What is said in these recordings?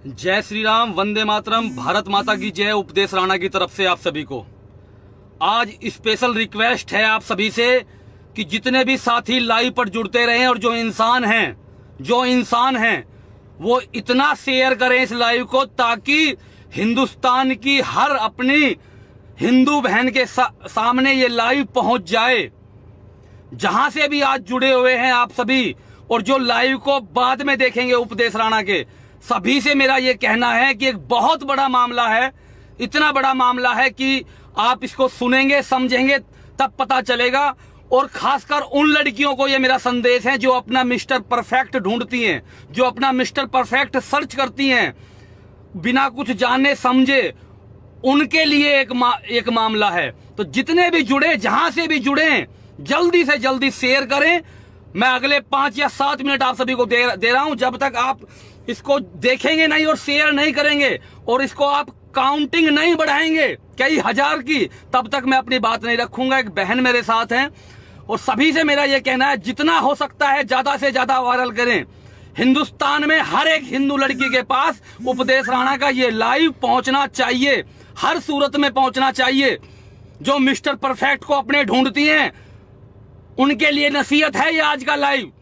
जय श्री राम, वंदे मातरम, भारत माता की जय। उपदेश राणा की तरफ से आप सभी को आज स्पेशल रिक्वेस्ट है आप सभी से कि जितने भी साथी लाइव पर जुड़ते रहे और जो इंसान हैं वो इतना शेयर करें इस लाइव को ताकि हिंदुस्तान की हर अपनी हिंदू बहन के सामने ये लाइव पहुंच जाए। जहां से भी आज जुड़े हुए हैं आप सभी और जो लाइव को बाद में देखेंगे उपदेश राणा के, सभी से मेरा ये कहना है कि एक बहुत बड़ा मामला है, इतना बड़ा मामला है कि आप इसको सुनेंगे समझेंगे तब पता चलेगा। और खासकर उन लड़कियों को ये मेरा संदेश है जो अपना मिस्टर परफेक्ट ढूंढती हैं, जो अपना मिस्टर परफेक्ट सर्च करती हैं बिना कुछ जाने समझे, उनके लिए एक मामला है। तो जितने भी जुड़े, जहां से भी जुड़े, जल्दी से जल्दी शेयर करें। मैं अगले 5 या 7 मिनट आप सभी को दे रहा हूं। जब तक आप इसको देखेंगे नहीं और शेयर नहीं करेंगे और इसको आप काउंटिंग नहीं बढ़ाएंगे कई हजार की, तब तक मैं अपनी बात नहीं रखूंगा। एक बहन मेरे साथ हैं और सभी से मेरा यह कहना है जितना हो सकता है ज्यादा से ज्यादा वायरल करें। हिंदुस्तान में हर एक हिंदू लड़की के पास उपदेश राणा का ये लाइव पहुंचना चाहिए, हर सूरत में पहुंचना चाहिए। जो मिस्टर परफेक्ट को अपने ढूंढती हैं उनके लिए नसीहत है ये आज का लाइव।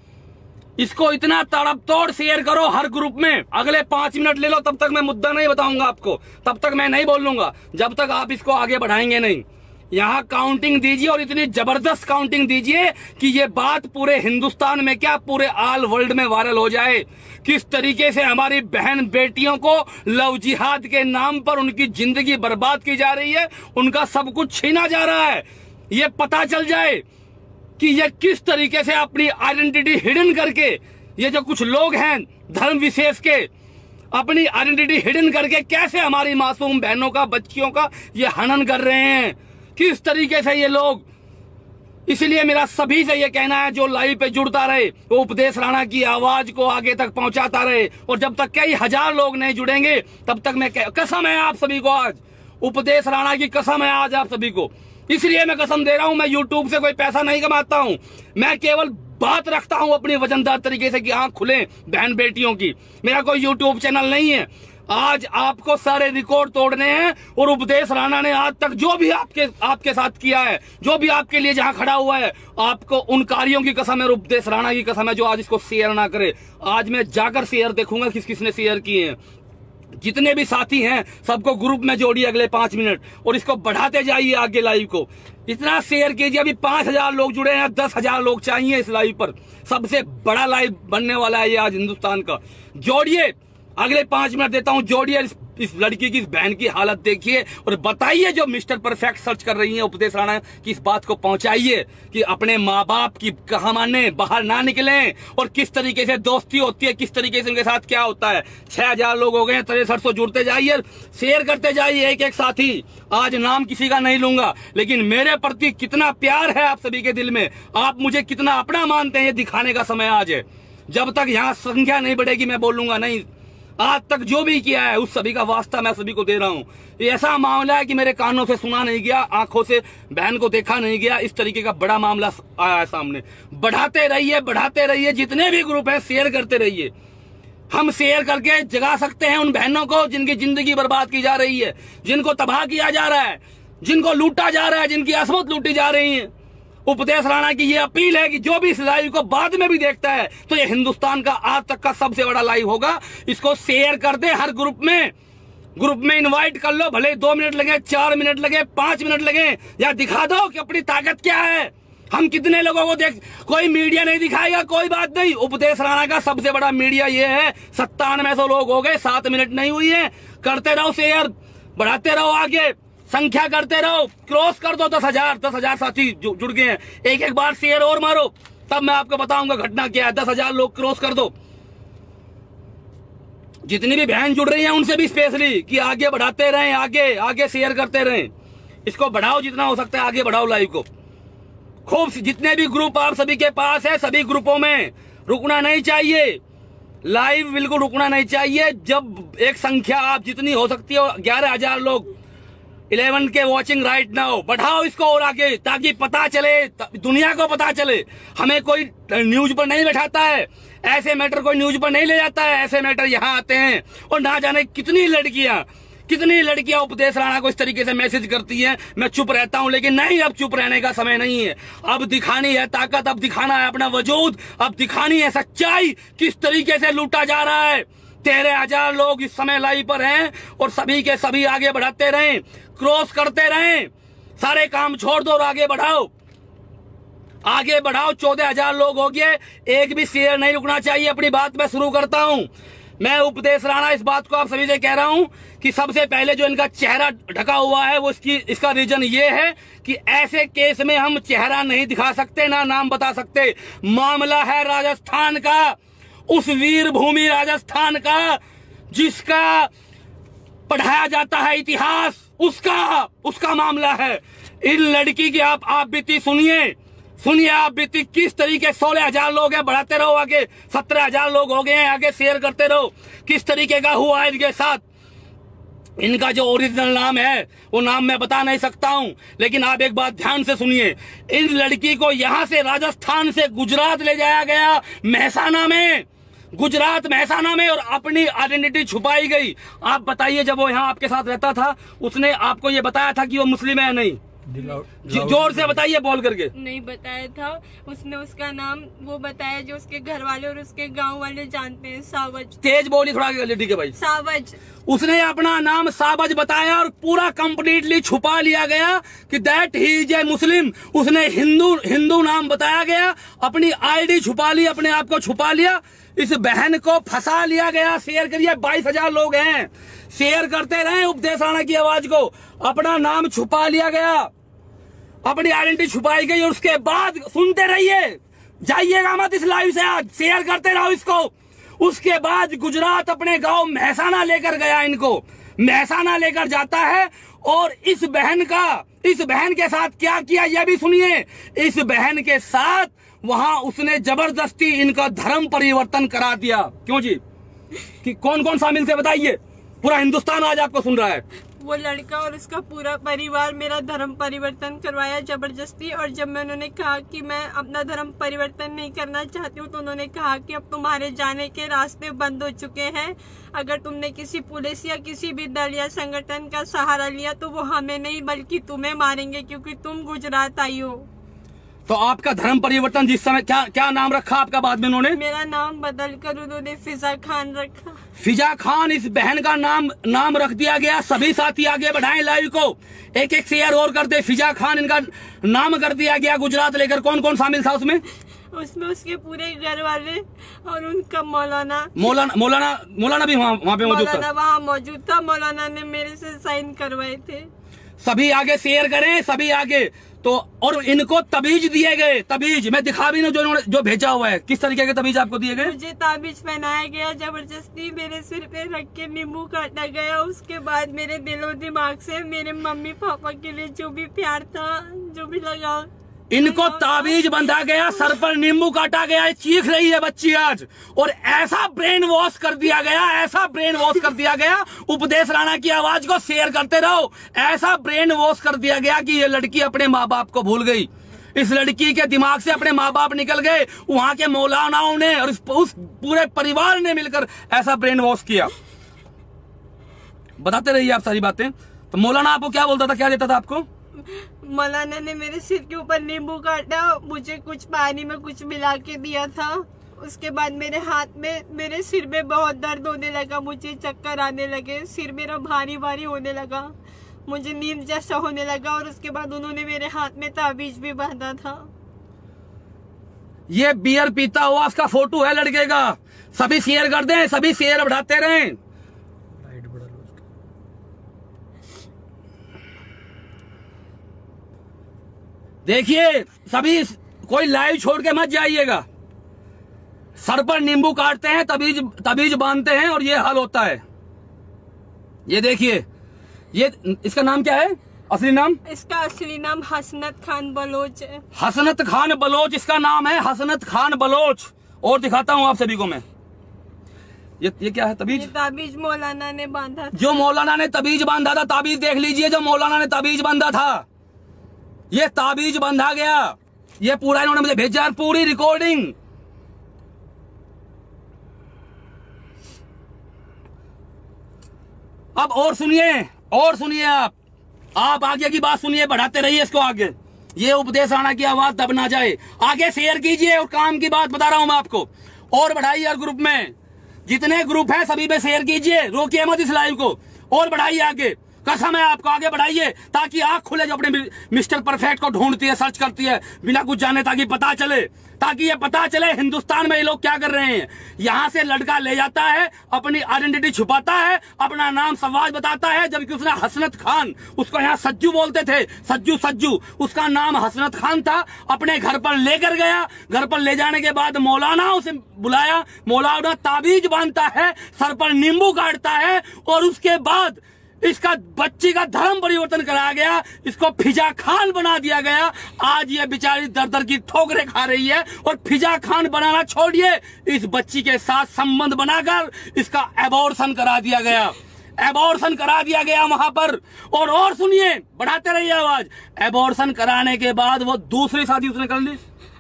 इसको इतना ताबड़तोड़ शेयर करो हर ग्रुप में। अगले 5 मिनट ले लो, तब तक मैं मुद्दा नहीं बताऊंगा आपको, तब तक मैं नहीं बोलूंगा जब तक आप इसको आगे बढ़ाएंगे नहीं। यहाँ काउंटिंग दीजिए और इतनी जबरदस्त काउंटिंग दीजिए कि ये बात पूरे हिंदुस्तान में क्या पूरे ऑल वर्ल्ड में वायरल हो जाए। किस तरीके से हमारी बहन बेटियों को लव जिहाद के नाम पर उनकी जिंदगी बर्बाद की जा रही है, उनका सब कुछ छीना जा रहा है। ये पता चल जाए कि ये किस तरीके से अपनी आइडेंटिटी हिडन करके, ये जो कुछ लोग हैं धर्म विशेष के, अपनी आइडेंटिटी हिडन करके कैसे हमारी मासूम बहनों का, बच्चियों का ये हनन कर रहे हैं, किस तरीके से ये लोग। इसलिए मेरा सभी से ये कहना है जो लाइव पे जुड़ता रहे वो उपदेश राणा की आवाज को आगे तक पहुंचाता रहे। और जब तक कई हजार लोग नहीं जुड़ेंगे तब तक मैं कसम है आप सभी को, आज उपदेश राणा की कसम है आज आप सभी को। इसलिए मैं कसम दे रहा हूं, मैं यूट्यूब से कोई पैसा नहीं कमाता हूं, मैं केवल बात रखता हूं अपनी वजनदार तरीके से कि आंख खुले बहन बेटियों की। मेरा कोई यूट्यूब चैनल नहीं है। आज आपको सारे रिकॉर्ड तोड़ने हैं और उपदेश राणा ने आज तक जो भी आपके साथ किया है, जो भी आपके लिए जहां खड़ा हुआ है, आपको उन कार्यों की कसम है और उपदेश राणा की कसम है जो आज इसको शेयर ना करे। आज मैं जाकर शेयर देखूंगा किस किसने शेयर किए हैं। जितने भी साथी हैं सबको ग्रुप में जोड़िए अगले 5 मिनट और इसको बढ़ाते जाइए आगे लाइव को। इतना शेयर कीजिए। अभी 5000 लोग जुड़े हैं, 10,000 लोग चाहिए इस लाइव पर। सबसे बड़ा लाइव बनने वाला है ये आज हिंदुस्तान का। जोड़िए, अगले 5 मिनट देता हूं, जोड़िए। इस लड़की की, इस बहन की हालत देखिए और बताइए जो मिस्टर परफेक्ट सर्च कर रही है उपदेश राणा की, इस बात को पहुंचाइए कि अपने माँ बाप की कहा माने बाहर ना निकलें और किस तरीके से दोस्ती होती है, किस तरीके से उनके साथ क्या होता है। 6000 लोग हो गए, 6300 जुड़ते जाइए, शेयर करते जाइए एक एक साथी। आज नाम किसी का नहीं लूंगा, लेकिन मेरे प्रति कितना प्यार है आप सभी के दिल में, आप मुझे कितना अपना मानते हैं, ये दिखाने का समय आज है। जब तक यहाँ संख्या नहीं बढ़ेगी मैं बोलूंगा नहीं। आज तक जो भी किया है उस सभी का वास्ता मैं सभी को दे रहा हूं। ये ऐसा मामला है कि मेरे कानों से सुना नहीं गया, आंखों से बहन को देखा नहीं गया, इस तरीके का बड़ा मामला आया है सामने। बढ़ाते रहिए, जितने भी ग्रुप है शेयर करते रहिए। हम शेयर करके जगा सकते हैं उन बहनों को जिनकी जिंदगी बर्बाद की जा रही है, जिनको तबाह किया जा रहा है, जिनको लूटा जा रहा है, जिनकी असमत लूटी जा रही है। उपदेश राणा की ये अपील है कि जो भी इस लाइव को बाद में भी देखता है तो ये हिंदुस्तान का आज तक का सबसे बड़ा लाइव होगा। इसको शेयर कर दे हर ग्रुप में इनवाइट कर लो, भले 2 मिनट लगे, 4 मिनट लगे, 5 मिनट लगे, या दिखा दो कि अपनी ताकत क्या है, हम कितने लोगों को देख। कोई मीडिया नहीं दिखाएगा, कोई बात नहीं। उपदेश राणा का सबसे बड़ा मीडिया ये है। 9700 लोग हो गए, 7 मिनट नहीं हुई है। करते रहो शेयर, बढ़ाते रहो आगे, संख्या करते रहो, क्रॉस कर दो 10,000 साथी जुड़ गए हैं। एक बार शेयर और मारो, तब मैं आपको बताऊंगा घटना क्या है। 10,000 लोग क्रॉस कर दो। जितनी भी बहन जुड़ रही हैं उनसे भी स्पेशली कि आगे बढ़ाते रहें, आगे शेयर करते रहें। इसको बढ़ाओ, जितना हो सकता है आगे बढ़ाओ लाइव को खूब। जितने भी ग्रुप आप सभी के पास है, सभी ग्रुपों में रुकना नहीं चाहिए, लाइव बिल्कुल रुकना नहीं चाहिए। जब एक संख्या आप जितनी हो सकती है, 11,000 लोग 11 के वॉचिंग राइट नाउ। बढ़ाओ इसको और आगे, ताकि पता चले, दुनिया को पता चले। हमें कोई न्यूज पर नहीं बैठाता है, ऐसे मैटर कोई न्यूज पर नहीं ले जाता है। ऐसे मैटर यहाँ आते हैं और ना जाने कितनी लड़कियां उपदेश राणा को इस तरीके से मैसेज करती हैं। मैं चुप रहता हूं, लेकिन नहीं, अब चुप रहने का समय नहीं है। अब दिखानी है ताकत, अब दिखाना है अपना वजूद, अब दिखानी है सच्चाई, किस तरीके से लूटा जा रहा है। 13,000 लोग इस समय लाइव पर हैं और सभी के सभी आगे बढ़ाते रहें, क्रॉस करते रहें। सारे काम छोड़ दो और आगे बढ़ाओ, आगे बढ़ाओ। 14,000 लोग हो गए, एक भी शेयर नहीं रुकना चाहिए। अपनी बात मैं शुरू करता हूं। मैं उपदेश राणा इस बात को आप सभी से कह रहा हूं कि सबसे पहले जो इनका चेहरा ढका हुआ है वो इसका रीजन ये है कि ऐसे केस में हम चेहरा नहीं दिखा सकते, ना नाम बता सकते। मामला है राजस्थान का, उस वीर भूमि राजस्थान का जिसका पढ़ाया जाता है इतिहास, उसका मामला है। इन लड़की की आप बीती सुनिए आप बीती किस तरीके। 16,000 लोग हैं, बढ़ाते रहो आगे। 17,000 लोग हो गए हैं, आगे शेयर करते रहो। किस तरीके का हुआ है इनके साथ। इनका जो ओरिजिनल नाम है वो नाम मैं बता नहीं सकता हूं, लेकिन आप एक बात ध्यान से सुनिए। इस लड़की को यहां से राजस्थान से गुजरात ले जाया गया, महसाना में, और अपनी आइडेंटिटी छुपाई गई। आप बताइए, जब वो यहाँ आपके साथ रहता था, उसने आपको ये बताया था कि वो मुस्लिम है या नहीं? जोर से बताइए, बोल करके। नहीं बताया था उसने। उसका नाम वो बताया जो उसके घर वाले और उसके गांव वाले जानते हैं, सावज। तेज बोली थोड़ा, ठीक है भाई। सावज। उसने अपना नाम सावज बताया और पूरा कंप्लीटली छुपा लिया गया कि दैट ही इज ए मुस्लिम। उसने हिंदू नाम बताया गया, अपनी आईडी छुपा ली, अपने आप को छुपा लिया। इस बहन को फंसा लिया गया। शेयर करिए, 22,000 लोग हैं, शेयर करते रहे उपदेश राणा की आवाज को। अपना नाम छुपा लिया गया, अपनी आइडेंटिटी छुपाई गई, और उसके बाद सुनते रहिए, जाइएगा मत इस लाइव से, आज शेयर करते रहो इसको। उसके बाद गुजरात अपने गांव महसाना लेकर गया, इनको महसाना लेकर जाता है। और इस बहन के साथ क्या किया यह भी सुनिए। इस बहन के साथ वहां उसने जबरदस्ती इनका धर्म परिवर्तन करा दिया। क्यों जी? कि कौन कौन शामिल थे बताइए, पूरा हिंदुस्तान आज आपको सुन रहा है। वो लड़का और उसका पूरा परिवार मेरा धर्म परिवर्तन करवाया जबरदस्ती। और जब मैं उन्होंने कहा कि मैं अपना धर्म परिवर्तन नहीं करना चाहती हूँ, तो उन्होंने कहा कि अब तुम्हारे जाने के रास्ते बंद हो चुके हैं। अगर तुमने किसी पुलिस या किसी भी दल या संगठन का सहारा लिया तो वो हमें नहीं बल्कि तुम्हें मारेंगे, क्योंकि तुम गुजरात आई हो। तो आपका धर्म परिवर्तन जिस समय क्या नाम रखा आपका बाद में उन्होंने? मेरा नाम बदल कर उन्होंने फिजा खान रखा। फिजा खान, इस बहन का नाम रख दिया गया। सभी साथी आगे बढ़ाएं लाइव को, एक शेयर और कर दे। फिजा खान इनका नाम कर दिया गया गुजरात लेकर। कौन कौन शामिल था उसमें? उसके पूरे घर वाले और उनका मौलाना भी वहाँ पे मौजूद था। वहाँ मौजूद था। मौलाना ने मेरे से साइन करवाए थे। सभी आगे शेयर करें, सभी आगे। तो और इनको तबीज दिए गए, तबीज मैं दिखा भी नहीं जो भेजा हुआ है। किस तरीके के तबीज आपको दिए गए? मुझे ताबीज पहनाया गया, जबरदस्ती मेरे सिर पे रख के नींबू काटा गया। उसके बाद मेरे दिलो दिमाग से मेरे मम्मी पापा के लिए जो भी प्यार था, जो भी लगा, इनको ताबीज बंधा गया, सर पर नींबू काटा गया। चीख रही है बच्ची आज। और ऐसा ब्रेन वॉश कर दिया गया, उपदेश राणा की आवाज को शेयर करते रहो। ऐसा ब्रेन वॉश कर दिया गया कि ये लड़की अपने माँ बाप को भूल गई। इस लड़की के दिमाग से अपने माँ बाप निकल गए। वहां के मौलानाओं ने और उस पूरे परिवार ने मिलकर ऐसा ब्रेन वॉश किया। बताते रहिए आप सारी बातें। तो मौलाना आपको क्या बोलता था, क्या देता था आपको? मौलाना ने मेरे सिर के ऊपर नींबू काटा, मुझे कुछ पानी में कुछ मिला के दिया था। उसके बाद मेरे हाथ में, मेरे सिर में बहुत दर्द होने लगा, मुझे चक्कर आने लगे, सिर मेरा भारी भारी होने लगा, मुझे नींद जैसा होने लगा। और उसके बाद उन्होंने मेरे हाथ में ताबीज भी बांधा था। ये बियर पीता हुआ उसका फोटो है लड़के का। सभी शेयर कर दें, सभी शेयर बढ़ाते रहें। देखिए सभी, कोई लाइव छोड़ के मत जाइएगा। सर पर नींबू काटते हैं, तबीज बांधते हैं और ये हाल होता है। ये देखिए, ये इसका नाम क्या है? असली नाम? इसका असली नाम हसनत खान बलोच है। हसनत खान बलोच इसका नाम है, हसनत खान बलोच। और दिखाता हूं आप सभी को मैं। ये क्या है? तबीज? ये ताबीज मौलाना ने बांधा था। जो मौलाना ने तबीज बांधा था, ताबीज देख लीजिए, जो मौलाना ने तबीज बांधा था, ये ताबीज बांधा गया। ये पूरा इन्होंने मुझे भेजा, पूरी रिकॉर्डिंग। अब और सुनिए आप आगे की बात सुनिए, बढ़ाते रहिए इसको आगे। ये उपदेश राणा की आवाज दब ना जाए। आगे शेयर कीजिए, और काम की बात बता रहा हूं मैं आपको, और बढ़ाइए। हर ग्रुप में जितने ग्रुप है सभी पे शेयर कीजिए, रोकिए मत इस लाइव को, और बढ़ाइए आगे। कसम है आपको, आगे बढ़ाइए, ताकि आंख खुले जो अपने मिस्टर परफेक्ट को ढूंढती है, सर्च करती है बिना कुछ जाने, ताकि पता चले, ताकि ये पता चले हिंदुस्तान में ये लोग क्या कर रहे हैं। यहां से लड़का ले जाता है, अपनी आइडेंटिटी छुपाता है, अपना नाम सवाज बताता है, जबकि उसने हसनत खान, उसको यहाँ सज्जू बोलते थे, सज्जू, उसका नाम हसनत खान था। अपने घर पर लेकर गया, घर पर ले जाने के बाद मौलाना उसे बुलाया, मौलाना ताबीज बांधता है, सर पर नींबू काटता है, और उसके बाद इसका बच्ची का धर्म परिवर्तन कराया गया, इसको फिजा खान बना दिया गया। आज ये बेचारी दर की ठोकरें खा रही है, और फिजा खान बनाना छोड़िए, इस बच्ची के साथ संबंध बनाकर इसका एबॉर्शन करा दिया गया, वहां पर। और सुनिए, बढ़ाते रहिए आवाज। एबॉर्शन कराने के बाद वो दूसरी शादी उसने कर ली,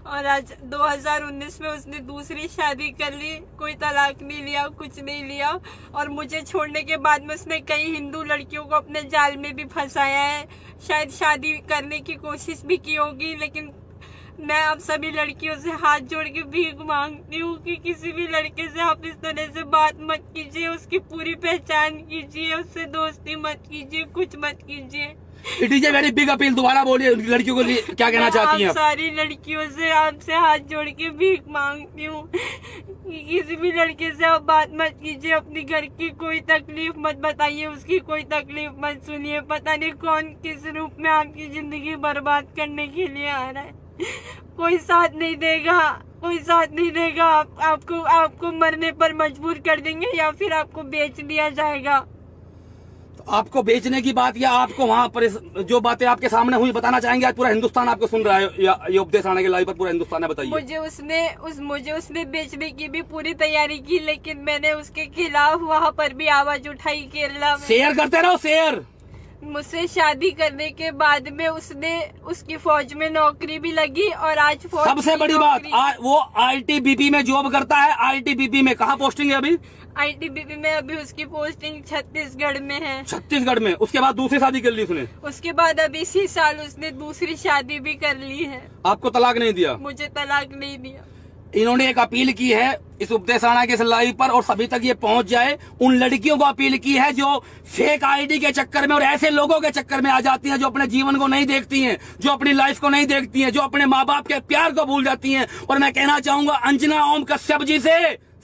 और आज 2019 में उसने दूसरी शादी कर ली। कोई तलाक नहीं लिया, कुछ नहीं लिया। और मुझे छोड़ने के बाद में उसने कई हिंदू लड़कियों को अपने जाल में भी फंसाया है। शायद शादी करने की कोशिश भी की होगी, लेकिन मैं अब सभी लड़कियों से हाथ जोड़ के भीख मांगती हूँ कि किसी भी लड़के से आप इस तरह से बात मत कीजिए, उसकी पूरी पहचान कीजिए, उससे दोस्ती मत कीजिए, कुछ मत कीजिए। It is a very big appeal. दोबारा बोलिए, लड़कियों को क्या कहना चाहती हैं? सारी लड़कियों से आपसे हाथ जोड़ के भीख मांगती हूँ कि किसी भी लड़के से आप बात मत कीजिए, अपनी घर की कोई तकलीफ मत बताइए, उसकी कोई तकलीफ मत सुनिए। पता नहीं कौन किस रूप में आपकी जिंदगी बर्बाद करने के लिए आ रहा है। कोई साथ नहीं देगा, आपको मरने पर मजबूर कर देंगे, या फिर आपको बेच दिया जाएगा। आपको बेचने की बात, या आपको वहां पर जो बातें आपके सामने हुई बताना चाहेंगे? आज पूरा हिंदुस्तान आपको सुन रहा है, ये उपदेश आने के लाइव पर पूरा हिंदुस्तान है, बताइए। मुझे उसने बेचने की भी पूरी तैयारी की, लेकिन मैंने उसके खिलाफ वहाँ पर भी आवाज उठाई, केरला में। शेयर करते रहो, शेयर। मुझसे शादी करने के बाद में उसकी फौज में नौकरी भी लगी, और आज फौज सबसे बड़ी बात, वो ITBP में जॉब करता है। ITBP में कहाँ पोस्टिंग है अभी? ITBP में अभी उसकी पोस्टिंग छत्तीसगढ़ में है। छत्तीसगढ़ में। उसके बाद दूसरी शादी कर ली उसने? उसके बाद अभी इसी साल उसने दूसरी शादी भी कर ली है। आपको तलाक नहीं दिया? मुझे तलाक नहीं दिया। इन्होंने एक अपील की है इस उपदेश राणा के लाइव पर, और सभी तक ये पहुंच जाए। उन लड़कियों को अपील की है जो फेक ID के चक्कर में और ऐसे लोगों के चक्कर में आ जाती हैं, जो अपने जीवन को नहीं देखती हैं, जो अपनी लाइफ को नहीं देखती हैं, जो अपने माँ बाप के प्यार को भूल जाती हैं। और मैं कहना चाहूंगा अंजना ओम कश्यप जी से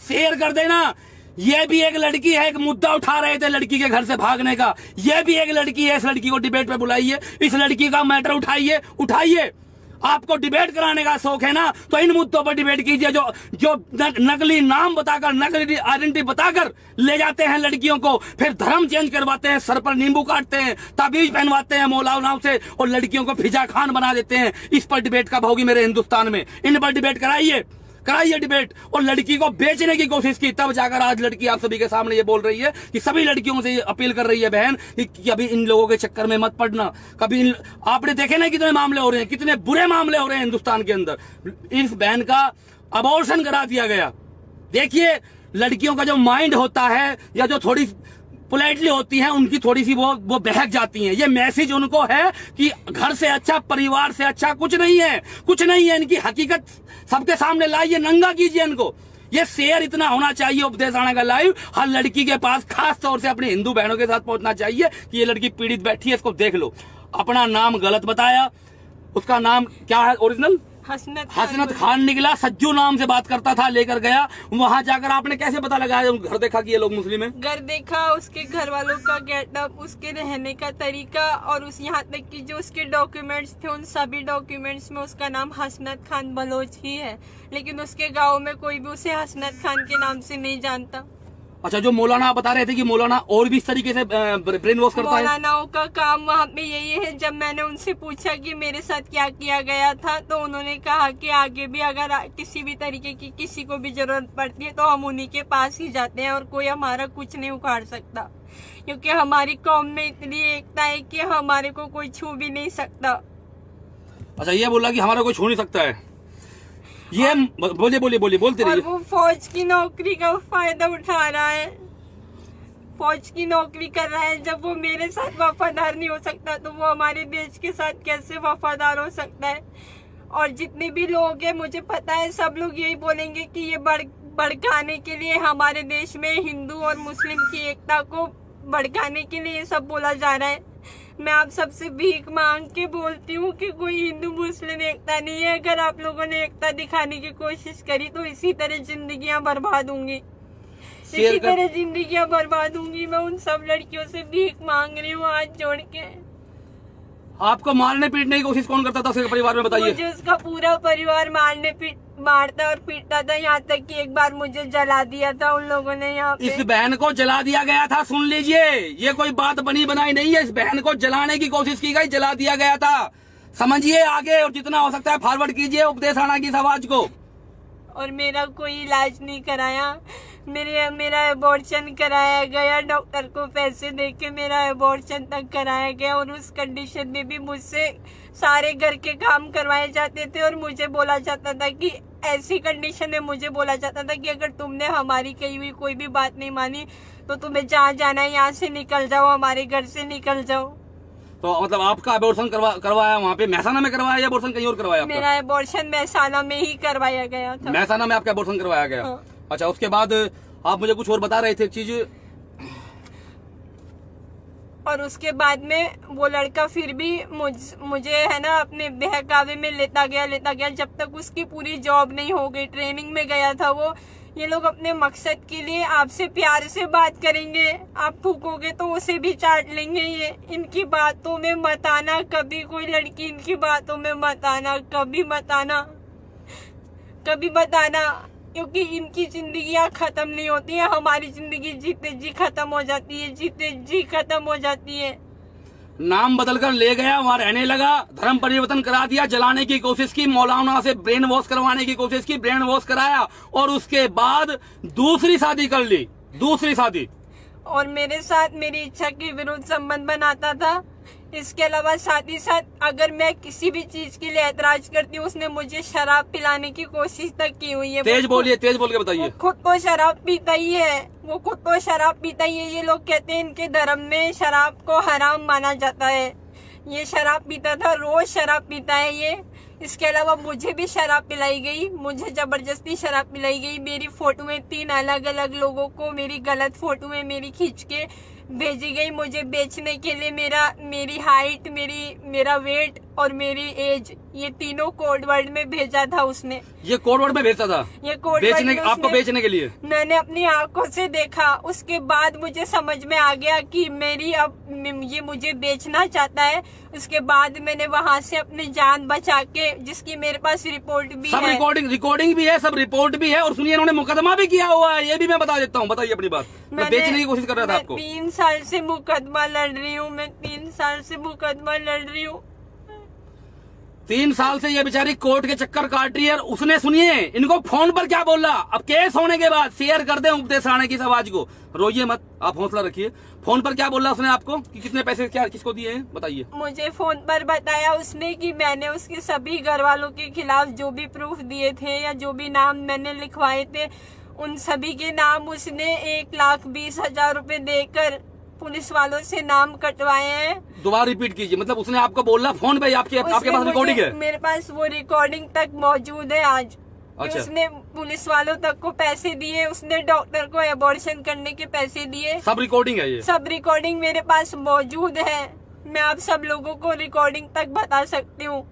शेयर कर देना। ये भी एक लड़की है, एक मुद्दा उठा रहे थे लड़की के घर से भागने का। ये भी एक लड़की है, इस लड़की को डिबेट पे बुलाइए, इस लड़की का मैटर उठाइए। आपको डिबेट कराने का शौक है ना, तो इन मुद्दों पर डिबेट कीजिए। जो नकली नाम बताकर, नकली आइडेंटिटी बताकर ले जाते हैं लड़कियों को, फिर धर्म चेंज करवाते हैं, सर पर नींबू काटते हैं, ताबीज पहनवाते हैं मौलानाओं से, और लड़कियों को फिजा खान बना देते हैं। इस पर डिबेट कब होगी मेरे हिंदुस्तान में? इन पर डिबेट कराइए डिबेट। और लड़की को बेचने की कोशिश की, तब जाकर आज लड़की आप सभी के सामने ये बोल रही है कि सभी लड़कियों से अपील कर रही है बहन कि अभी इन लोगों के चक्कर में मत पड़ना। कभी आपने देखे ना कितने मामले हो रहे हैं, कितने बुरे मामले हो रहे हैं हिंदुस्तान के अंदर। इस बहन का अबॉर्शन करा दिया गया। देखिए, लड़कियों का जो माइंड होता है, या जो थोड़ी पोलाइटली होती हैं, उनकी थोड़ी सी वो बहक जाती हैं। ये मैसेज उनको है कि घर से अच्छा, परिवार से अच्छा कुछ नहीं है। इनकी हकीकत सबके सामने लाइए, नंगा कीजिए इनको। ये शेयर इतना होना चाहिए उपदेश राणा का लाइव, हर लड़की के पास, खास तौर से अपनी हिंदू बहनों के साथ पहुंचना चाहिए कि ये लड़की पीड़ित बैठी है, इसको देख लो। अपना नाम गलत बताया, उसका नाम क्या है ओरिजिनल? हसनत खान निकला, सज्जू नाम से बात करता था, लेकर गया। वहां जाकर आपने कैसे पता लगाया, घर देखा कि ये लोग मुस्लिम हैं? घर देखा, उसके घर वालों का गेटअप, उसके रहने का तरीका, और यहाँ तक कि जो उसके डॉक्यूमेंट्स थे, उन सभी डॉक्यूमेंट्स में उसका नाम हसनत खान बलोच ही है। लेकिन उसके गाँव में कोई भी उसे हसनत खान के नाम से नहीं जानता। अच्छा, जो मौलाना आप बता रहे थे कि मौलाना और भी इस तरीके से ब्रेन वॉश करता है? मौलानाओं का काम वहाँ पे यही है। जब मैंने उनसे पूछा कि मेरे साथ क्या किया गया था, तो उन्होंने कहा कि आगे भी अगर किसी भी तरीके की किसी को भी जरूरत पड़ती है तो हम उन्हीं के पास ही जाते हैं और कोई हमारा कुछ नहीं उखाड़ सकता, क्योंकि हमारी कौम में इतनी एकता है कि हमारे को कोई छू भी नहीं सकता। अच्छा, ये बोला कि हमारा कोई छू नहीं सकता है, ये बोलिए बोलिए बोलिए बोलते रहिए। और वो फौज की नौकरी का फायदा उठा रहा है, फौज की नौकरी कर रहा है। जब वो मेरे साथ वफादार नहीं हो सकता तो वो हमारे देश के साथ कैसे वफादार हो सकता है? और जितने भी लोग हैं, मुझे पता है सब लोग यही बोलेंगे कि ये भड़काने के लिए, हमारे देश में हिंदू और मुस्लिम की एकता को भड़काने के लिए ये सब बोला जा रहा है। मैं आप सबसे भीख मांग के बोलती हूँ कि कोई हिंदू मुस्लिम एकता नहीं है। अगर आप लोगों ने एकता दिखाने की कोशिश करी तो इसी तरह जिंदगियां बर्बाद होंगी, इसी तरह जिंदगियां बर्बाद होंगी। मैं उन सब लड़कियों से भीख मांग रही हूँ हाथ जोड़ के। आपको मारने पीटने की कोशिश कौन करता था उसके परिवार में, बताइए? मुझे उसका पूरा परिवार मारता और पीटता था, यहाँ तक कि एक बार मुझे जला दिया था उन लोगों ने। यहाँ पे इस बहन को जला दिया गया था, सुन लीजिए, ये कोई बात बनी बनाई नहीं है। इस बहन को जलाने की कोशिश की गई, जला दिया गया था, समझिए आगे, और जितना हो सकता है फॉरवर्ड कीजिए उपदेश राणा की इस आवाज को। और मेरा कोई इलाज नहीं कराया, मेरा एबॉर्शन कराया गया, डॉक्टर को पैसे देके मेरा एबॉर्शन तक कराया गया। और उस कंडीशन में भी मुझसे सारे घर के काम करवाए जाते थे और मुझे बोला जाता था कि ऐसी कंडीशन में मुझे बोला जाता था कि अगर तुमने हमारी कही हुई कोई भी बात नहीं मानी तो तुम्हें जहाँ जाना है यहाँ से निकल जाओ, हमारे घर से निकल जाओ। तो मतलब आपका एबॉर्शन करवाया वहाँ पे मेहसाना में करवाया या एबॉर्शन कहीं और करवाया? मेरा एबॉर्शन मेहसाना में ही करवाया गया था। मेहसाना में आपका एबॉर्शन करवाया गया? हाँ। अच्छा, उसके बाद आप मुझे कुछ और बता रहे थे एक चीज। और उसके बाद में वो लड़का फिर भी मुझे है ना अपने बहकावे में लेता गया जब तक उसकी पूरी जॉब नहीं हो गई। ट्रेनिंग में गया था वो। ये लोग अपने मकसद के लिए आपसे प्यार से बात करेंगे, आप थूकोगे तो उसे भी चाट लेंगे। ये इनकी बातों में मत आना कभी, कोई लड़की इनकी बातों में मत आना, कभी मत आना, कभी मत आना, क्योंकि इनकी जिंदगियां खत्म नहीं होती है, हमारी जिंदगी जीते जी खत्म हो जाती है, जीते जी खत्म हो जाती है। नाम बदलकर ले गया, वहाँ रहने लगा, धर्म परिवर्तन करा दिया, जलाने की कोशिश की, मौलाना से ब्रेन वॉश करवाने की कोशिश की, ब्रेन वॉश कराया और उसके बाद दूसरी शादी कर ली, दूसरी शादी। और मेरे साथ मेरी इच्छा के विरुद्ध संबंध बनाता था। इसके अलावा साथ ही साथ अगर मैं किसी भी चीज के लिए ऐतराज करती हूँ, उसने मुझे शराब पिलाने की कोशिश तक की हुई है। तेज बोलिए, तेज बोल के बताइए। खुद तो शराब पीता ही है, वो खुद तो शराब पीता ही है। ये लोग कहते हैं इनके धर्म में शराब को हराम माना जाता है। ये शराब पीता था, रोज शराब पीता है ये। इसके अलावा मुझे भी शराब पिलाई गई, मुझे जबरदस्ती शराब पिलाई गई। मेरी फोटो में 3 अलग अलग लोगों को मेरी गलत फोटो में मेरी खींच के भेजी गई, मुझे बेचने के लिए। मेरी हाइट, मेरा वेट और मेरी एज, ये तीनों कोड वर्ड में भेजा था उसने। ये कोड वर्ड में भेजा था? ये कोड वर्ड आपको बेचने के लिए? मैंने अपनी आंखों से देखा। उसके बाद मुझे समझ में आ गया कि ये मुझे बेचना चाहता है। उसके बाद मैंने वहाँ से अपनी जान बचा के, जिसकी मेरे पास रिपोर्ट भी सब है, रिकॉर्डिंग भी है, सब रिपोर्ट भी है। और सुनिए, इन्होंने मुकदमा भी किया हुआ है, ये भी मैं बता देता हूँ। बताइए अपनी बात। मैं बेचने की कोशिश कर रहा था आपको। 3 साल से मुकदमा लड़ रही हूँ, मैं 3 साल से मुकदमा लड़ रही हूँ। 3 साल से ये बेचारी कोर्ट के चक्कर काट रही है। उसने, सुनिए, इनको फोन पर क्या बोला, अब केस होने के बाद शेयर कर दें उपदेश राणा की इस आवाज को। रोइए मत, आप हौसला रखिए। फोन पर क्या बोला उसने आपको कि कितने पैसे क्या किसको दिए हैं, बताइए। मुझे फोन पर बताया उसने कि मैंने उसके सभी घर वालों के खिलाफ जो भी प्रूफ दिए थे या जो भी नाम मैंने लिखवाए थे, उन सभी के नाम उसने 1,20,000 रुपए देकर पुलिस वालों से नाम कटवाए हैं। दोबारा रिपीट कीजिए। मतलब उसने आपको बोला फोन पे, आपके पास रिकॉर्डिंग है? मेरे पास वो रिकॉर्डिंग तक मौजूद है आज। अच्छा। उसने पुलिस वालों तक को पैसे दिए, उसने डॉक्टर को एबॉर्शन करने के पैसे दिए। सब रिकॉर्डिंग है ये? सब रिकॉर्डिंग मेरे पास मौजूद है। मैं आप सब लोगों को रिकॉर्डिंग तक बता सकती हूँ।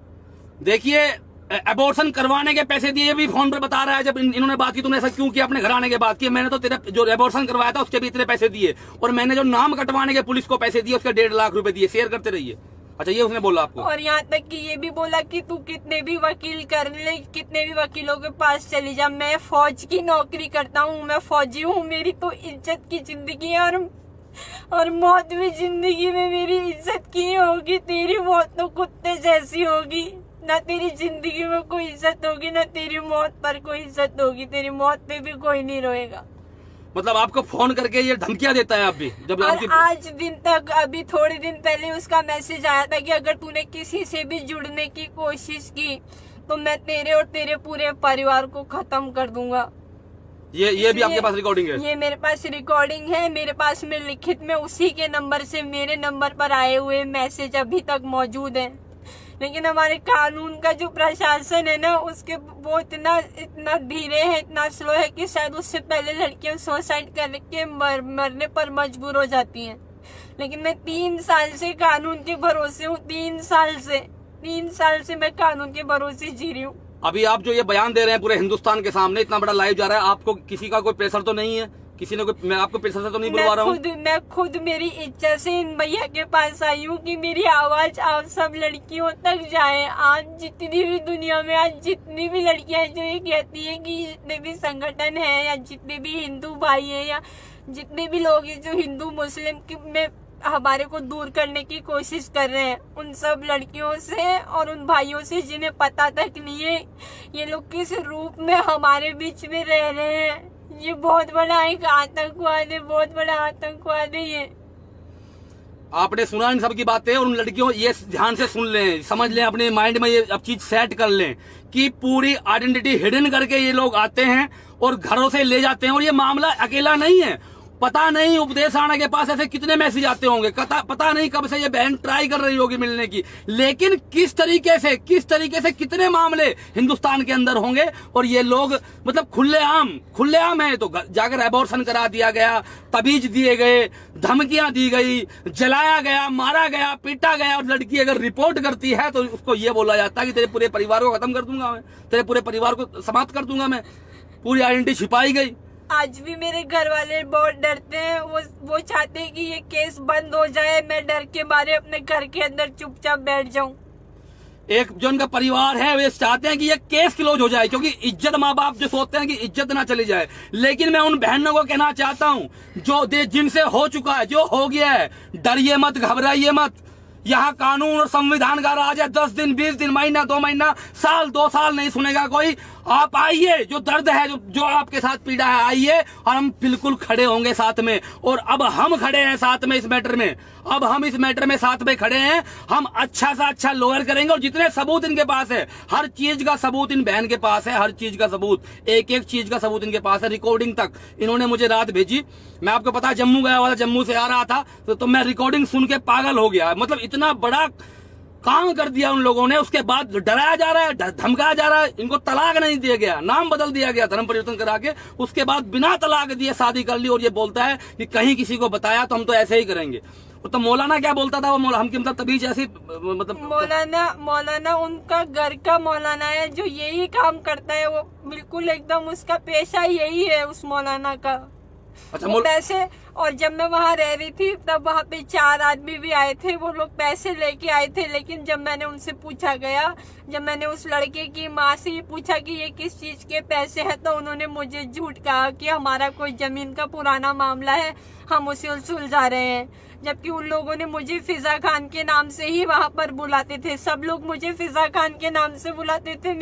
देखिए, एबॉर्शन करवाने के पैसे दिए, ये भी फोन पर बता रहा है। जब इन्होंने बात की, तुमने ऐसा क्यों किया अपने घर आने के बाद? कि मैंने तो तेरे जो एबॉर्शन करवाया था उसके भी इतने पैसे दिए, और मैंने जो नाम कटवाने के पुलिस को पैसे दिए उसके 1.5 लाख रुपए दिए। शेयर करते रहिए। अच्छा, ये उसने बोला आपको? और यहाँ तक कि ये भी बोला कि तू कितने भी वकील कर ले, कितने भी वकीलों के पास चली जा, मैं फौज की नौकरी करता हूँ, मैं फौजी हूँ, मेरी तो इज्जत की जिंदगी है और मौत भी जिंदगी में मेरी इज्जत की होगी, तेरी मौत तो कुत्ते जैसी होगी, ना तेरी जिंदगी में कोई इज्जत होगी ना तेरी मौत पर कोई इज्जत होगी, तेरी मौत पे भी कोई नहीं रोएगा। मतलब आपको फोन करके ये धमकियां देता है आप भी? जब और आज दिन तक, अभी थोड़े दिन पहले उसका मैसेज आया था कि अगर तूने किसी से भी जुड़ने की कोशिश की तो मैं तेरे और तेरे पूरे परिवार को खत्म कर दूंगा। ये भी आपके पास रिकॉर्डिंग है? ये मेरे पास रिकॉर्डिंग है, मेरे पास में लिखित में उसी के नंबर से मेरे नंबर पर आए हुए मैसेज अभी तक मौजूद है। लेकिन हमारे कानून का जो प्रशासन है ना, उसके वो इतना धीरे है, इतना स्लो है कि शायद उससे पहले लड़कियां सुसाइड करके मरने पर मजबूर हो जाती हैं। लेकिन मैं 3 साल से कानून के भरोसे हूँ, 3 साल से मैं कानून के भरोसे जी रही हूँ। अभी आप जो ये बयान दे रहे हैं पूरे हिंदुस्तान के सामने, इतना बड़ा लाइव जा रहा है, आपको किसी का कोई प्रेशर तो नहीं है? किसी ने कोई, मैं आपको प्रेशर से तो नहीं बुलवा रहा हूँ? मैं खुद मेरी इच्छा से इन भैया के पास आई हूँ कि मेरी आवाज आप सब लड़कियों तक जाए। आज जितनी भी दुनिया में, आज जितनी भी लड़कियां जो ये कहती है कि जितने भी संगठन है या जितने भी हिंदू भाई है या जितने भी लोग हैं जो हिंदू मुस्लिम में हमारे को दूर करने की कोशिश कर रहे हैं, उन सब लड़कियों से और उन भाइयों से जिन्हें पता तक नहीं है ये लोग किस रूप में हमारे बीच में रह रहे हैं, ये बहुत बड़ा एक आतंकवाद है, बहुत बड़ा आतंकवाद है ये। आपने सुना इन सब की बातें, और उन लड़कियों, ये ध्यान से सुन लें, समझ लें, अपने माइंड में ये अब चीज सेट कर लें कि पूरी आइडेंटिटी हिडन करके ये लोग आते हैं और घरों से ले जाते हैं। और ये मामला अकेला नहीं है, पता नहीं उपदेश राणा के पास ऐसे कितने मैसेज आते होंगे, पता नहीं कब से ये बहन ट्राई कर रही होगी मिलने की, लेकिन किस तरीके से कितने मामले हिंदुस्तान के अंदर होंगे। और ये लोग मतलब खुलेआम है, तो जाकर एबॉर्शन करा दिया गया, तबीज दिए गए, धमकियां दी गई, जलाया गया, मारा गया, पीटा गया, और लड़की अगर रिपोर्ट करती है तो उसको ये बोला जाता है कि तेरे पूरे परिवार को खत्म कर दूंगा मैं, तेरे पूरे परिवार को समाप्त कर दूंगा मैं, पूरी आइडेंटिटी छिपाई गई। आज भी मेरे घर वाले बहुत डरते हैं, वो चाहते हैं कि ये केस बंद हो जाए, मैं डर के मारे अपने घर के अंदर चुपचाप बैठ जाऊं। एक जो उनका परिवार है वे चाहते हैं कि ये केस क्लोज हो जाए, क्योंकि इज्जत, माँ बाप जो सोचते हैं कि इज्जत ना चली जाए। लेकिन मैं उन बहनों को कहना चाहता हूँ जो जिनसे हो चुका है, जो हो गया है, डरिए मत, घबराइए मत। यहाँ कानून और संविधान का राज है। 10 दिन, 20 दिन, महीना, 2 महीना, साल, 2 साल नहीं सुनेगा कोई। आप आइए, जो दर्द है, जो आपके साथ पीड़ा है, आइए और हम बिल्कुल खड़े होंगे साथ में। और अब हम खड़े हैं साथ में इस मैटर में, अब हम इस मैटर में साथ में खड़े हैं। हम अच्छा सा अच्छा लॉयर करेंगे और जितने सबूत इनके पास है, हर चीज का सबूत इन बहन के पास है, हर चीज का सबूत, एक चीज का सबूत इनके पास है। रिकॉर्डिंग तक इन्होंने मुझे रात भेजी, मैं आपको पता जम्मू गया हुआ था, जम्मू से आ रहा था तो मैं रिकॉर्डिंग सुन के पागल हो गया। मतलब इतना बड़ा काम कर दिया उन लोगों ने। उसके बाद डराया जा रहा है, धमकाया जा रहा है, इनको तलाक नहीं दिया गया, नाम बदल दिया गया धर्म परिवर्तन करा के। उसके बाद बिना तलाक दिए शादी कर ली, और ये बोलता है कि कहीं किसी को बताया तो हम तो ऐसे ही करेंगे। तो मौलाना क्या बोलता था, वो हम की मतलब तभी जैसी मतलब मौलाना उनका घर का मौलाना है जो यही काम करता है, वो बिल्कुल एकदम उसका पेशा यही है उस मौलाना का। अच्छा, पैसे, और जब मैं वहाँ रह रही थी तब वहाँ पे 4 आदमी भी आए थे, वो लोग पैसे लेके आए थे। लेकिन जब मैंने उनसे पूछा गया, जब मैंने उस लड़के की माँ से ये पूछा कि ये किस चीज के पैसे हैं, तो उन्होंने मुझे झूठ कहा कि हमारा कोई जमीन का पुराना मामला है, हम उसे सुलझा रहे हैं। जबकि उन लोगों ने मुझे फिजा खान के नाम से ही वहाँ पर बुलाते थे, सब लोग मुझे फिजा खान के नाम से बुलाते थे।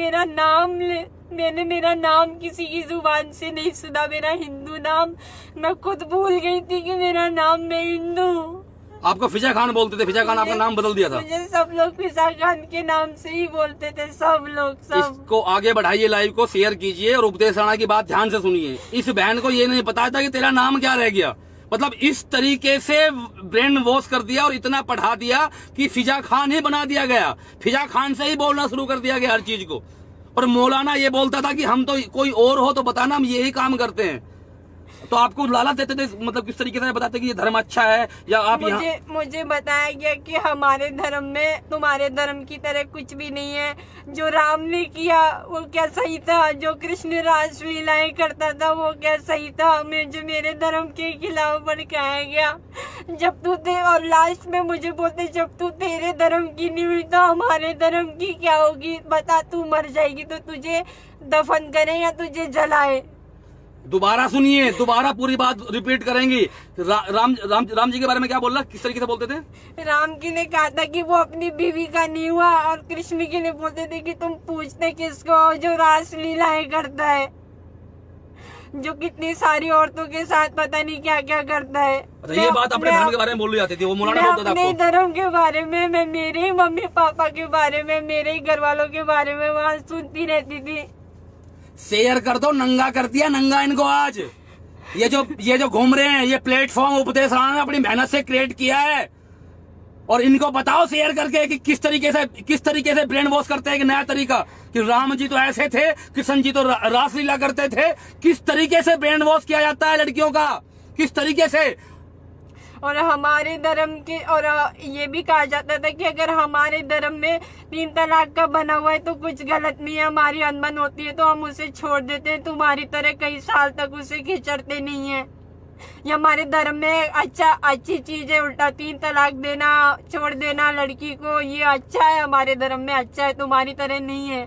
मैंने मेरा नाम किसी की जुबान से नहीं सुना, मेरा हिंदू नाम मैं खुद भूल गई थी कि मेरा नाम, मैं हिंदू हूँ। आपको फिजा खान बोलते थे? फिजा खान आपका नाम बदल दिया था? मुझे सब लोग फिजा खान के नाम से ही बोलते थे, सब लोग। इसको आगे बढ़ाइए, लाइव को शेयर कीजिए और उपदेश राणा की बात ध्यान से सुनिए। इस बहन को ये नहीं पता था कि तेरा नाम क्या रह गया। मतलब इस तरीके से ब्रेन वॉश कर दिया और इतना पढ़ा दिया कि फिजा खान ही बना दिया गया, फिजा खान से ही बोलना शुरू कर दिया गया हर चीज को। और मौलाना ये बोलता था कि हम तो कोई और हो तो बताना, हम यही काम करते हैं। तो आपको लालच देते थे, मतलब किस तरीके से बताते कि ये धर्म अच्छा है या आप यहाँ? मुझे बताया गया कि हमारे धर्म में तुम्हारे धर्म की तरह कुछ भी नहीं है। जो राम ने किया वो क्या सही था, जो कृष्ण रासलीलाएं करता था वो क्या सही था, मुझे मेरे धर्म के खिलाफ भड़काया गया। जब तू थे, और लास्ट में मुझे बोलते जब तू तेरे धर्म की नहीं हुई तो हमारे धर्म की क्या होगी, बता तू मर जाएगी तो तुझे दफन करें या तुझे जलाए। दोबारा सुनिए, दोबारा पूरी बात रिपीट करेंगी। राम जी के बारे में क्या बोल रहा, किस तरीके से बोलते थे? राम जी ने कहा था कि वो अपनी बीवी का नहीं हुआ, और कृष्ण जी ने बोलते थे कि तुम पूछते किसको, जो रासलीलाएं करता है, जो कितनी सारी औरतों के साथ पता नहीं क्या क्या करता है। अच्छा, ये बात अपने धर्म के बारे में बोल रही जाती थी, वो मौलाना बोलता था आपको? अपने धर्म के बारे में, मैं मेरे ही मम्मी पापा के बारे में, मेरे ही घर वालों के बारे में वहाँ सुनती रहती थी। शेयर कर दो, नंगा कर दिया, नंगा इनको आज। ये जो घूम रहे हैं, ये प्लेटफॉर्म उपदेश राणा ने अपनी मेहनत से क्रिएट किया है, और इनको बताओ शेयर करके कि किस तरीके से ब्रेन वॉश करते हैं। एक नया तरीका कि राम जी तो ऐसे थे, कृष्ण जी तो रासलीला करते थे। किस तरीके से ब्रेन वॉश किया जाता है लड़कियों का, किस तरीके से। और हमारे धर्म के, और ये भी कहा जाता था कि अगर हमारे धर्म में 3 तलाक का बना हुआ है तो कुछ गलत नहीं है, हमारी अनबन होती है तो हम उसे छोड़ देते हैं, तुम्हारी तरह कई साल तक उसे खिंचड़ते नहीं है। ये हमारे धर्म में अच्छी चीज है, उल्टा 3 तलाक देना, छोड़ देना लड़की को, ये अच्छा है, हमारे धर्म में अच्छा है, तुम्हारी तरह नहीं है।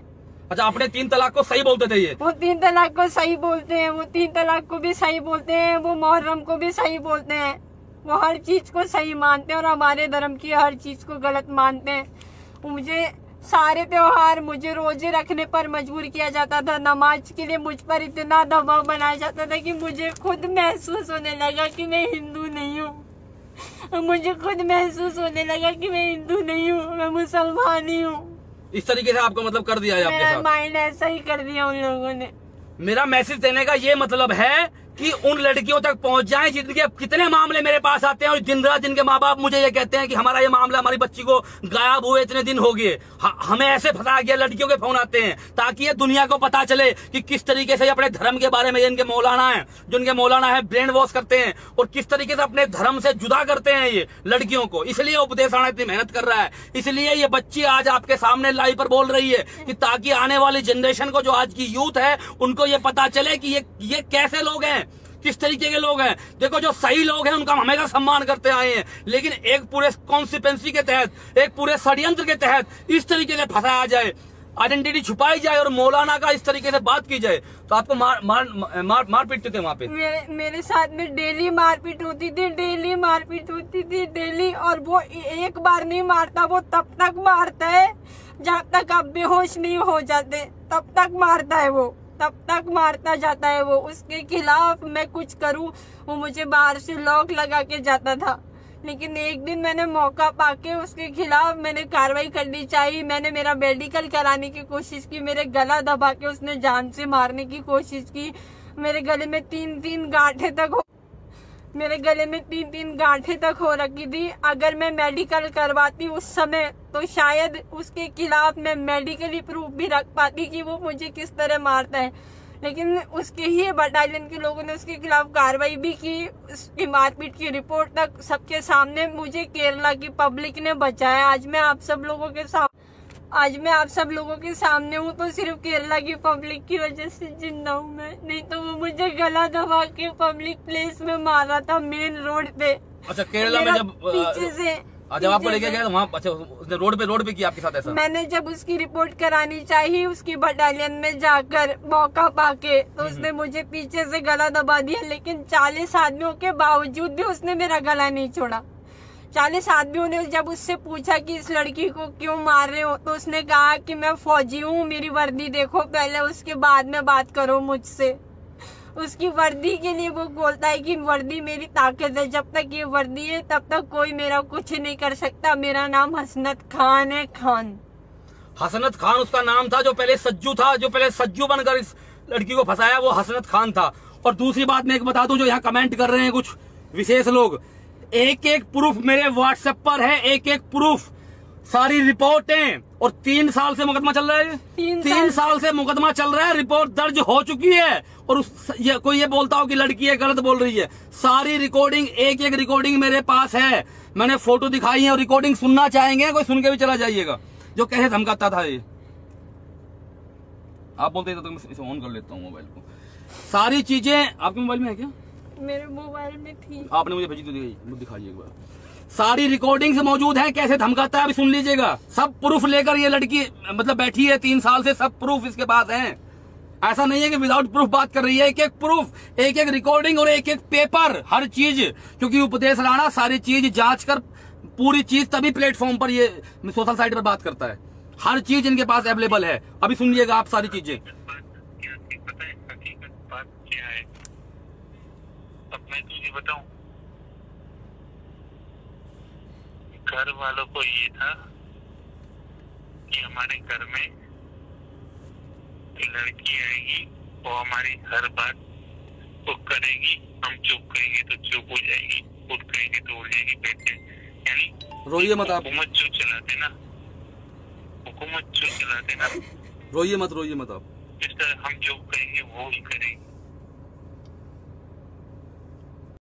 अच्छा, अपने 3 तलाक को सही बोलते थे ये? वो 3 तलाक को सही बोलते हैं, वो 3 तलाक को भी सही बोलते हैं, वो मुहर्रम को भी सही बोलते हैं, वो हर चीज को सही मानते हैं और हमारे धर्म की हर चीज को गलत मानते हैं। मुझे सारे त्योहार, मुझे रोजे रखने पर मजबूर किया जाता था, नमाज के लिए मुझ पर इतना दबाव बनाया जाता था कि मुझे खुद महसूस होने लगा कि मैं हिंदू नहीं हूँ। मुझे खुद महसूस होने लगा कि मैं हिंदू नहीं हूँ, मैं मुसलमान ही हूँ। इस तरीके से आपको मतलब कर दिया है आपके साथ? माइंड ऐसा ही कर दिया उन लोगों ने। मेरा मैसेज देने का ये मतलब है कि उन लड़कियों तक पहुंच जाएं जिनके कितने मामले मेरे पास आते हैं, और दिन रात जिनके माँ बाप मुझे ये कहते हैं कि हमारा ये मामला, हमारी बच्ची को गायब हुए इतने दिन हो गए, हमें ऐसे फंसा गया। लड़कियों के फोन आते हैं ताकि ये दुनिया को पता चले कि किस तरीके से अपने धर्म के बारे में इनके मौलाना है, जो इनके मौलाना है ब्रेन वॉश करते हैं, और किस तरीके से अपने धर्म से जुदा करते हैं ये लड़कियों को। इसलिए उपदेश राणा इतनी मेहनत कर रहा है, इसलिए ये बच्ची आज आपके सामने लाइव पर बोल रही है कि ताकि आने वाली जनरेशन को, जो आज की यूथ है, उनको ये पता चले कि ये कैसे लोग हैं, किस तरीके के लोग हैं। देखो, जो सही लोग हैं उनका हम हमेशा सम्मान करते आए हैं, लेकिन एक पूरे कॉन्सिक्वेंसी के तहत, एक पूरे षड्यंत्र के तहत इस तरीके से फंसाया जाए, आइडेंटिटी छुपाई जाए और मौलाना का इस तरीके से बात की जाए, तो आपको मार पीटते थे वहाँ पे? मेरे साथ में डेली मारपीट होती थी, डेली मारपीट होती थी, डेली। और वो एक बार नहीं मारता, वो तब तक मारता है जब तक आप बेहोश नहीं हो जाते, तब तक मारता है वो, तब तक मारता जाता है वो। उसके खिलाफ मैं कुछ करूं, वो मुझे बाहर से लॉक लगा के जाता था, लेकिन एक दिन मैंने मौका पाके उसके खिलाफ मैंने कार्रवाई करनी चाहिए। मैंने मेरा मेडिकल कराने की कोशिश की, मेरे गला दबा के उसने जान से मारने की कोशिश की। मेरे गले में 3-3 गांठें तक हो रखी थी। अगर मैं मेडिकल करवाती उस समय तो शायद उसके खिलाफ मैं मेडिकली प्रूफ भी रख पाती कि वो मुझे किस तरह मारता है, लेकिन उसके ही बटालियन के लोगों ने उसके खिलाफ कार्रवाई भी की। उसकी मारपीट की रिपोर्ट तक सबके सामने मुझे केरला की पब्लिक ने बचाया। आज मैं आप सब लोगों के सामने हूँ तो सिर्फ केरला की पब्लिक की वजह से जिंदा हूँ मैं, नहीं तो वो मुझे गला दबा के पब्लिक प्लेस में मारा था, मेन रोड पे। अच्छा, केरला में जब पीछे से जब आपको लेके गया तो वहाँ, अच्छा, उसने रोड पे किया आपके साथ ऐसा? मैंने जब उसकी रिपोर्ट करानी चाहिए उसकी बटालियन में जाकर मौका पाके, तो उसने मुझे पीछे से गला दबा दिया, लेकिन 40 आदमियों के बावजूद भी उसने मेरा गला नहीं छोड़ा। 40 आदमियों ने जब उससे पूछा कि इस लड़की को क्यों मार रहे हो, तो उसने कहा कि मैं फौजी हूँ, मेरी वर्दी देखो पहले, उसके बाद में बात करो मुझसे। उसकी वर्दी के लिए वो बोलता है कि वर्दी मेरी ताकत है, जब तक ये वर्दी है तब तक कोई मेरा कुछ नहीं कर सकता। मेरा नाम हसनत खान है। हसनत खान उसका नाम था, जो पहले सज्जू बनकर इस लड़की को फंसाया, वो हसनत खान था। और दूसरी बात मैं एक बता दूं, जो यहाँ कमेंट कर रहे हैं कुछ विशेष लोग, एक प्रूफ मेरे व्हाट्सएप पर है, एक प्रूफ, सारी रिपोर्टें और 3 साल से मुकदमा चल रहा है। 3 साल से मुकदमा चल रहा है, रिपोर्ट दर्ज हो चुकी है। और कोई ये बोलता हो कि लड़की है, गलत बोल रही है। सारी रिकॉर्डिंग, एक एक रिकॉर्डिंग मेरे पास है। मैंने फोटो दिखाई है और रिकॉर्डिंग सुनना चाहेंगे, कोई सुन के भी चला जाइएगा। जो कैसे धमकाता था ये, आप बोलते थे तो मैं इसे ऑन कर लेता हूँ मोबाइल को। सारी चीजें आपके मोबाइल में है क्या? मेरे मोबाइल में थी। आपने मुझे भेजी तो दिखाइए एक बार। सारी रिकॉर्डिंग्स मौजूद हैं, कैसे धमकाता है अभी सुन लीजिएगा। सब प्रूफ लेकर ये लड़की मतलब बैठी है 3 साल से, सब प्रूफ इसके पास हैं। ऐसा नहीं है कि विदाउट प्रूफ बात कर रही है। एक एक प्रूफ, एक एक रिकॉर्डिंग और एक एक पेपर, हर चीज। क्योंकि उपदेश राणा सारी चीज जांच कर पूरी चीज तभी प्लेटफॉर्म पर ये सोशल साइट पर बात करता है। हर चीज इनके पास अवेलेबल है। अभी सुन लीजिएगा आप सारी चीजें। पता है हकीकत बात क्या है? अब मैं तुझे बताऊं, घर वालों को ये था कि हमारे घर में लड़की आएगी, वो हमारी हर बात वो करेगी, हम चुप करेंगे तो चुप हो जाएगी, उठ करेंगे तो उठ जाएगी। बैठे यानी रोइए मत आप, हुकूमत जो चलाते ना, हुकूमत जो चलाते ना, रोइए मत आप। इस तरह हम जो करेंगे वो ही करेंगे।